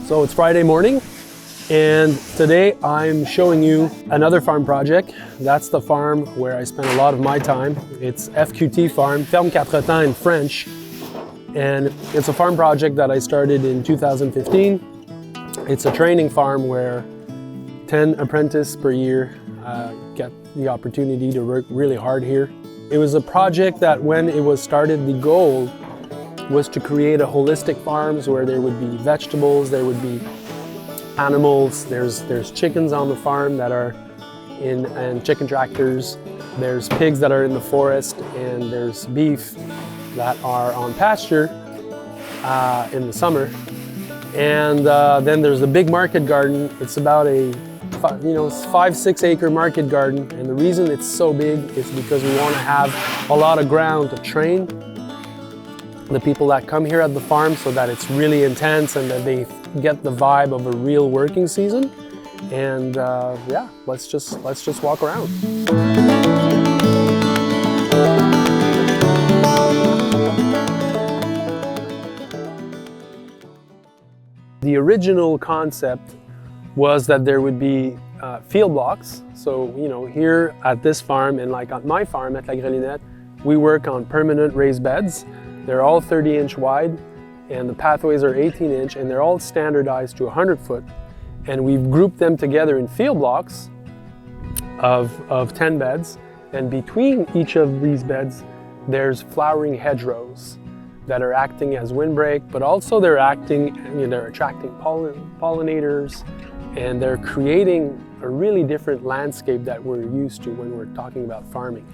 So it's Friday morning, and today I'm showing you another farm project. That's the farm where I spend a lot of my time. It's FQT Farm, Ferme Des Quatre-Temps in French. And it's a farm project that I started in 2015. It's a training farm where 10 apprentices per year get the opportunity to work really hard here. It was a project that when it was started, the goal was to create a holistic farms where there would be vegetables, there would be animals, there's chickens on the farm that are and chicken tractors, there's pigs that are in the forest, and there's beef that are on pasture in the summer. And then there's a big market garden. It's about a 5-6 acre market garden, and the reason it's so big is because we want to have a lot of ground to train the people that come here at the farm so that it's really intense and that they get the vibe of a real working season. And yeah, let's just walk around. The original concept was that there would be field blocks. So, here at this farm and like on my farm at La Grelinette, we work on permanent raised beds. They're all 30-inch wide, and the pathways are 18-inch, and they're all standardized to 100 foot. And we've grouped them together in field blocks of 10 beds. And between each of these beds, there's flowering hedgerows that are acting as windbreak, but also they're attracting pollinators, and they're creating a really different landscape that we're used to when we're talking about farming.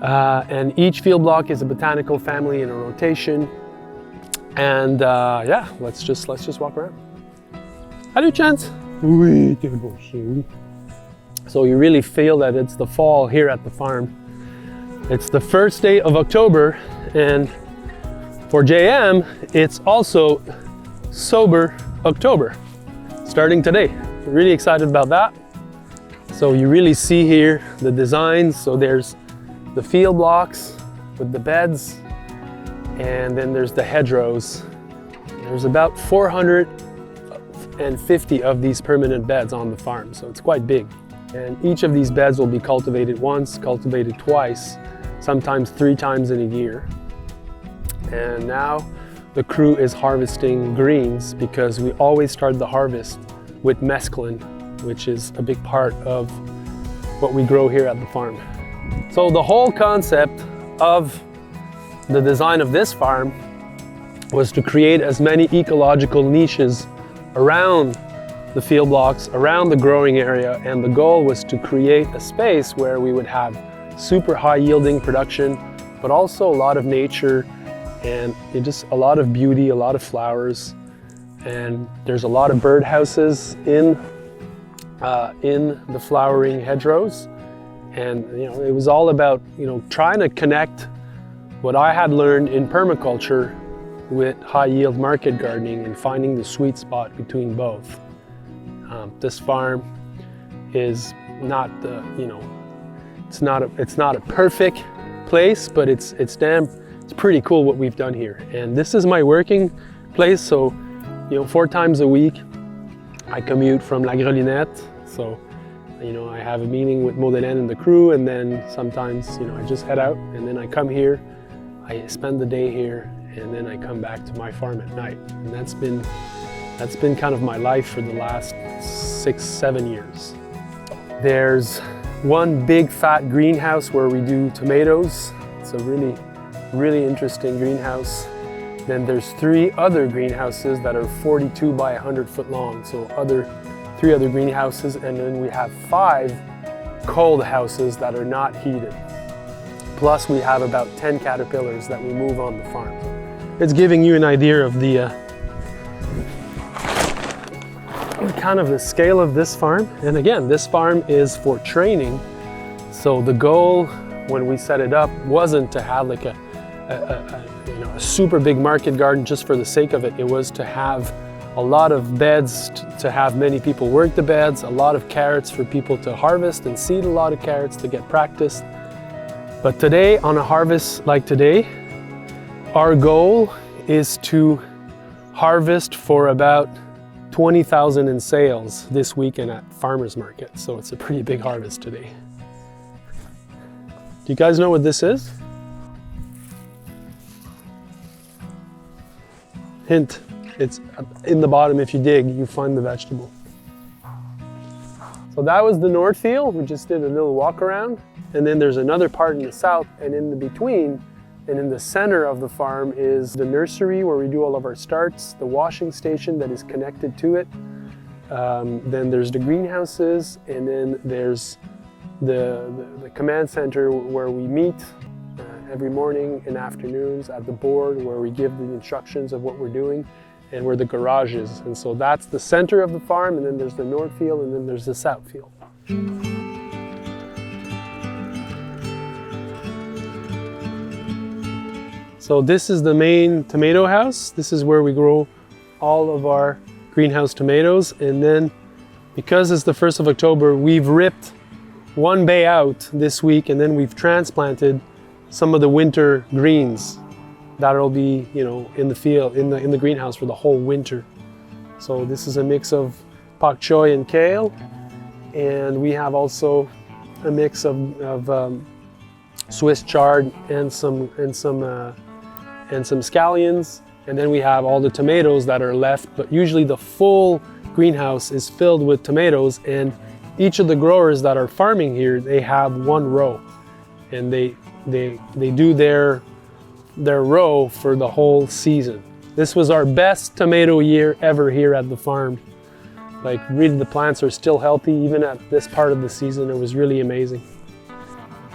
And each field block is a botanical family in a rotation. And yeah, let's just walk around. Salut, Chance. Oui, t'es beau chien. So you really feel that it's the fall here at the farm. It's the first day of October, and for JM, it's also Sober October, starting today. Really excited about that. So you really see here the designs. So there's the field blocks with the beds, and then there's the hedgerows. There's about 450 of these permanent beds on the farm, so it's quite big. And each of these beds will be cultivated once, cultivated twice, sometimes 3 times in a year. And now the crew is harvesting greens because we always start the harvest with mesclun, which is a big part of what we grow here at the farm. So the whole concept of the design of this farm was to create as many ecological niches around the field blocks, around the growing area, and the goal was to create a space where we would have super high yielding production, but also a lot of nature and just a lot of beauty, a lot of flowers. And there's a lot of bird houses in the flowering hedgerows. And it was all about trying to connect what I had learned in permaculture with high yield market gardening and finding the sweet spot between both. This farm is not it's not a perfect place, but it's pretty cool what we've done here. And this is my working place. So 4 times a week I commute from La Grelinette. So I have a meeting with Modèle and the crew, and then sometimes I just head out, and then I come here, I spend the day here, and then I come back to my farm at night. And that's been kind of my life for the last 6-7 years. There's one big fat greenhouse where we do tomatoes. It's a really interesting greenhouse. Then there's 3 other greenhouses that are 42 by 100 foot long. So 3 other greenhouses, and then we have 5 cold houses that are not heated. Plus we have about 10 caterpillars that we move on the farm. It's giving you an idea of the kind of the scale of this farm. And again, this farm is for training. So the goal when we set it up wasn't to have like a super big market garden just for the sake of it. It was to have a lot of beds to have many people work the beds, a lot of carrots for people to harvest and seed a lot of carrots to get practice. But today, on a harvest like today, our goal is to harvest for about 20,000 in sales this weekend at farmers market. So it's a pretty big harvest today. Do you guys know what this is? Hint, it's in the bottom. If you dig, you find the vegetable. So that was the north field. We just did a little walk around. And then there's another part in the south, and in the between, and in the center of the farm is the nursery where we do all of our starts, the washing station that is connected to it. Then there's the greenhouses, and then there's the command center where we meet every morning and afternoons at the board where we give the instructions of what we're doing, and where the garage is. And so that's the center of the farm, and then there's the north field, and then there's the south field. So this is the main tomato house. This is where we grow all of our greenhouse tomatoes. And then because it's the 1st of October, we've ripped one bay out this week, and then we've transplanted some of the winter greens that'll be, you know, in the field, in the greenhouse for the whole winter. So this is a mix of pak choi and kale. And we have also a mix of Swiss chard and some scallions, and then we have all the tomatoes that are left. But usually the full greenhouse is filled with tomatoes, and each of the growers that are farming here, they have one row, and they do their row for the whole season. This was our best tomato year ever here at the farm. Like, really, the plants are still healthy even at this part of the season. It was really amazing.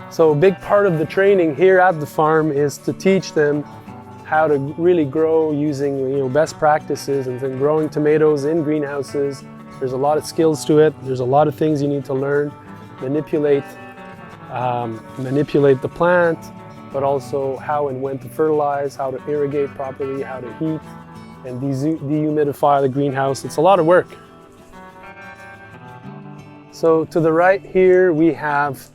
So a big part of the training here at the farm is to teach them how to really grow using, you know, best practices, and then growing tomatoes in greenhouses. There's a lot of skills to it. There's a lot of things you need to learn, manipulate the plant, but also how and when to fertilize, how to irrigate properly, how to heat and dehumidify the greenhouse. It's a lot of work. So to the right here, we have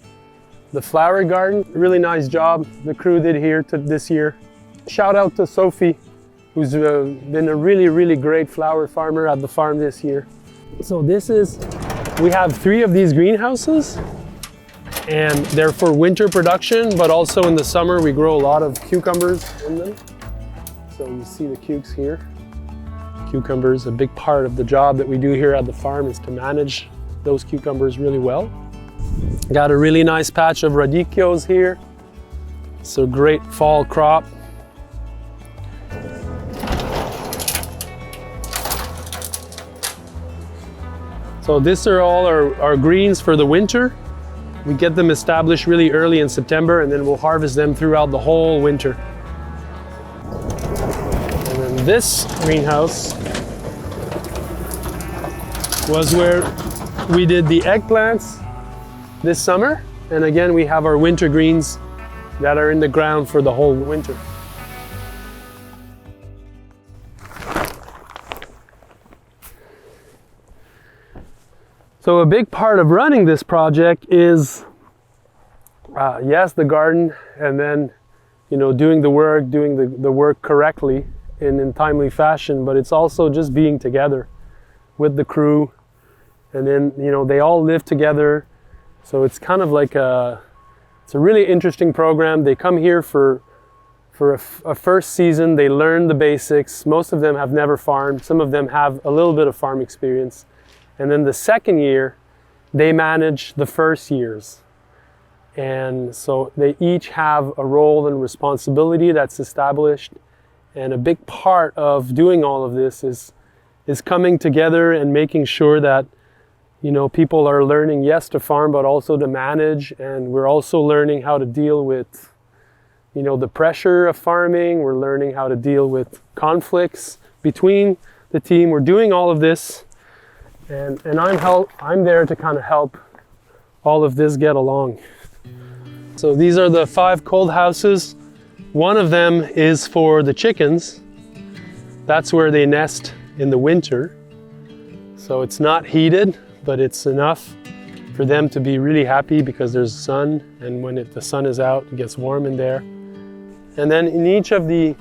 the flower garden. Really nice job the crew did here this year. Shout out to Sophie, who's been a really great flower farmer at the farm this year. So we have 3 of these greenhouses, and they're for winter production, but also in the summer we grow a lot of cucumbers in them. So you see the cukes here. Cucumbers, a big part of the job that we do here at the farm is to manage those cucumbers really well. Got a really nice patch of radicchios here. It's a great fall crop. So these are all our greens for the winter. We get them established really early in September, and then we'll harvest them throughout the whole winter. And then this greenhouse was where we did the eggplants this summer. And again, we have our winter greens that are in the ground for the whole winter. So a big part of running this project is, yes, the garden, and then, you know, doing the work correctly and in timely fashion, but it's also just being together with the crew. And then, you know, they all live together. So it's kind of like it's a really interesting program. They come here for a first season. They learn the basics. Most of them have never farmed. Some of them have a little bit of farm experience. And then the second year, they manage the first years. And so they each have a role and responsibility that's established. And a big part of doing all of this is coming together and making sure that, you know, people are learning, yes, to farm, but also to manage. And we're also learning how to deal with, you know, the pressure of farming. We're learning how to deal with conflicts between the team. We're doing all of this. And I'm there to kind of help all of this get along. So these are the 5 cold houses. One of them is for the chickens. That's where they nest in the winter. So it's not heated, but it's enough for them to be really happy because there's sun, and when the sun is out, it gets warm in there. And then in each of the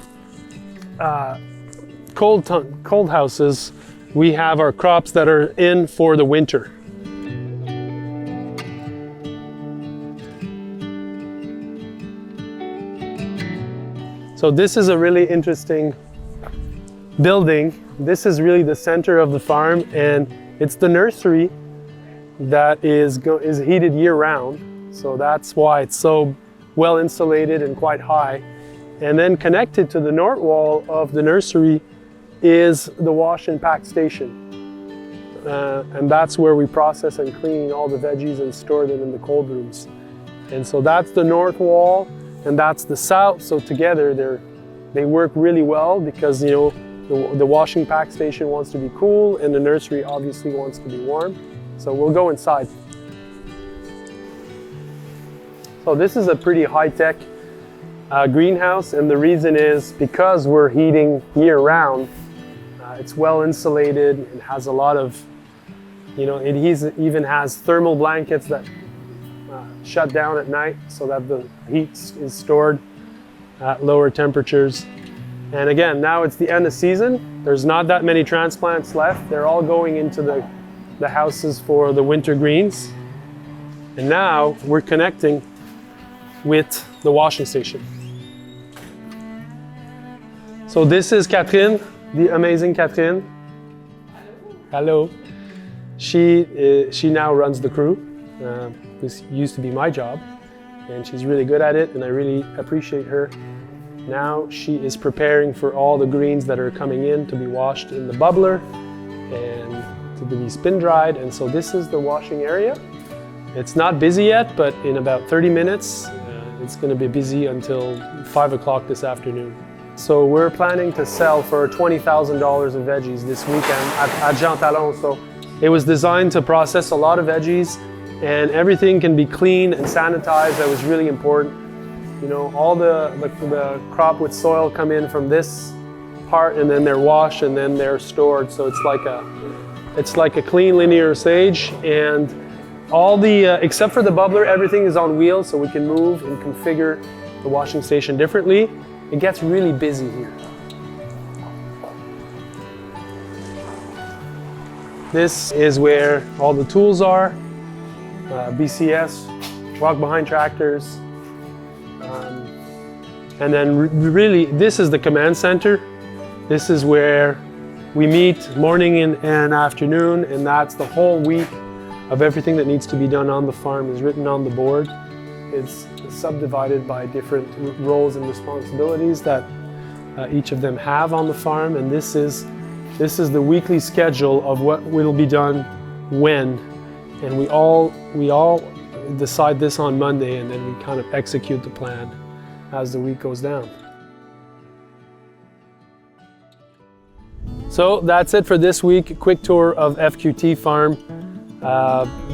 cold houses, we have our crops that are in for the winter. So this is a really interesting building. This is really the center of the farm, and it's the nursery that is heated year-round. So that's why it's so well insulated and quite high. And then connected to the north wall of the nursery is the wash and pack station. And that's where we process and clean all the veggies and store them in the cold rooms. And so that's the north wall and that's the south. So together they work really well because, you know, the washing pack station wants to be cool and the nursery obviously wants to be warm. So we'll go inside. So this is a pretty high-tech greenhouse, and the reason is because we're heating year-round. It's well insulated. It has a lot of, you know, it even has thermal blankets that shut down at night so that the heat is stored at lower temperatures. And again, now it's the end of season. There's not that many transplants left. They're all going into the houses for the winter greens. And now we're connecting with the washing station. So this is Catherine, the amazing Catherine. Hello. She now runs the crew. This used to be my job, and she's really good at it, and I really appreciate her. Now she is preparing for all the greens that are coming in to be washed in the bubbler and to be spin dried. And so this is the washing area. It's not busy yet, but in about 30 minutes, it's going to be busy until 5 o'clock this afternoon. So we're planning to sell for $20,000 of veggies this weekend at Jean Talon. So it was designed to process a lot of veggies, and everything can be clean and sanitized. That was really important. You know, all the crop with soil come in from this part, and then they're washed and then they're stored. So it's like a clean linear stage, and all the except for the bubbler, everything is on wheels, so we can move and configure the washing station differently. It gets really busy here. This is where all the tools are, BCS, walk behind tractors, and then really this is the command center. This is where we meet morning and afternoon, and that's the whole week of everything that needs to be done on the farm is written on the board. It's subdivided by different roles and responsibilities that each of them have on the farm, and this is the weekly schedule of what will be done when, and we all decide this on Monday, and then we kind of execute the plan as the week goes down. So that's it for this week. Quick tour of FQT Farm.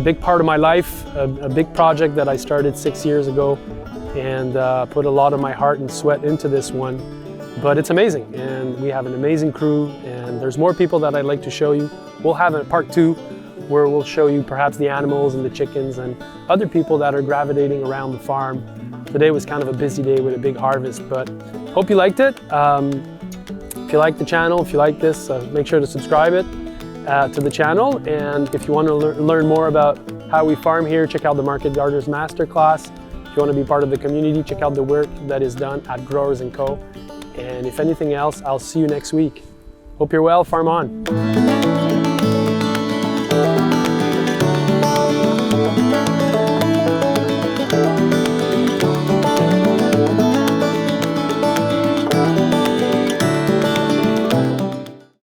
Big part of my life, a big project that I started 6 years ago, and put a lot of my heart and sweat into this one. But it's amazing, and we have an amazing crew, and there's more people that I'd like to show you. We'll have a part 2 where we'll show you perhaps the animals and the chickens and other people that are gravitating around the farm. Today was kind of a busy day with a big harvest, but hope you liked it. If you like the channel, if you like this, make sure to subscribe it to the channel. And if you want to learn more about how we farm here, check out the Market Gardeners Masterclass. If you want to be part of the community, check out the work that is done at Growers & Co. And if anything else, I'll see you next week. Hope you're well, farm on.